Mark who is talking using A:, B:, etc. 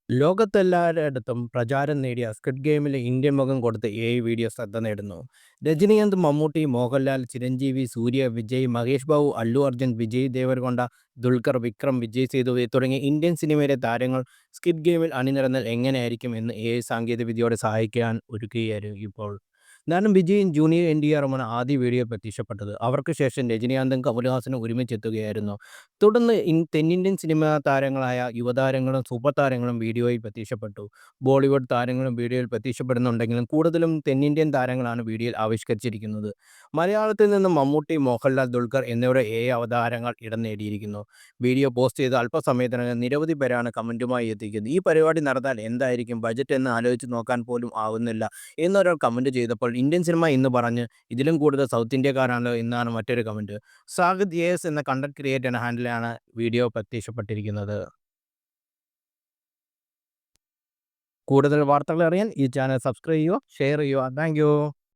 A: ലോകത്തെല്ലായിടത്തും പ്രചാരം നേടിയ squid ഗെയിമിലെ Indian മുഖം കൊടുത്ത് എഐ വീഡിയോ ശ്രദ്ധ നേടുന്നു. രജനികാന്ത്, മമ്മൂട്ടി, മോഹൻലാൽ, ചിരഞ്ജീവി, സൂര്യ, വിജയ്, മഹേഷ് ബാബു, അല്ലു അർജുൻ, വിജയ് ദേവരകൊണ്ട, ദുൽഖർ, വിക്രം, വിജയ് സേതുപതി തുടങ്ങിയ ഇന്ത്യൻ സിനിമയിലെ താരങ്ങൾ സ്ക്വിഡ് ഗെയിമിൽ അണിനിരന്നാൽ എങ്ങനെയായിരിക്കും എന്ന് എഐ സാങ്കേതികവിദ്യയോടെ സഹായിക്കാൻ ഒരുക്കുകയായിരുന്നു ഇപ്പോൾ. നടൻ വിജയും ജൂനിയർ എൻടിആറുമാണ് ആദ്യ വീഡിയോയിൽ പ്രത്യക്ഷപ്പെട്ടത്. അവർക്ക് ശേഷം രജനികാന്തും കമൽഹാസനും ഒരുമിച്ചെത്തുകയായിരുന്നു. തുടർന്ന് തെന്നിന്ത്യൻ സിനിമാ താരങ്ങളായ യുവതാരങ്ങളും സൂപ്പർ താരങ്ങളും വീഡിയോയിൽ പ്രത്യക്ഷപ്പെട്ടു. ബോളിവുഡ് താരങ്ങളും വീഡിയോയിൽ പ്രത്യക്ഷപ്പെടുന്നുണ്ടെങ്കിലും കൂടുതലും തെന്നിന്ത്യൻ താരങ്ങളാണ് വീഡിയോയിൽ ആവിഷ്കരിച്ചിരിക്കുന്നത്. മലയാളത്തിൽ നിന്ന് മമ്മൂട്ടി, മോഹൻലാൽ, ദുൽഖർ എന്നിവരുടെ എഐ അവതാരങ്ങൾ ഇടം നേടിയിരിക്കുന്നു. വീഡിയോ പോസ്റ്റ് ചെയ്ത അല്പസമയത്തിനകം നിരവധി പേരാണ് കമന്റുമായി എത്തിക്കുന്നത്. ഈ പരിപാടി നടന്നാൽ എന്തായിരിക്കും ബജറ്റ് എന്ന് ആലോചിച്ച് നോക്കാൻ പോലും ആവുന്നില്ല എന്നൊരാൾ കമന്റ് ചെയ്തപ്പോൾ ഇന്ത്യൻ സിനിമ എന്ന് പറഞ്ഞ് ഇതിലും കൂടുതൽ സൗത്ത് ഇന്ത്യക്കാരാണല്ലോ എന്നാണ് മറ്റൊരു കമന്റ്. സാഗത് എസ് എന്ന കണ്ടന്റ് ക്രിയേറ്റർ ഹാൻഡിലാണ് വീഡിയോ പ്രത്യക്ഷപ്പെട്ടിരിക്കുന്നത്. കൂടുതൽ വാർത്തകൾ അറിയാൻ ഈ ചാനൽ സബ്സ്ക്രൈബ് ചെയ്യുക, ഷെയർ ചെയ്യുക. Thank you.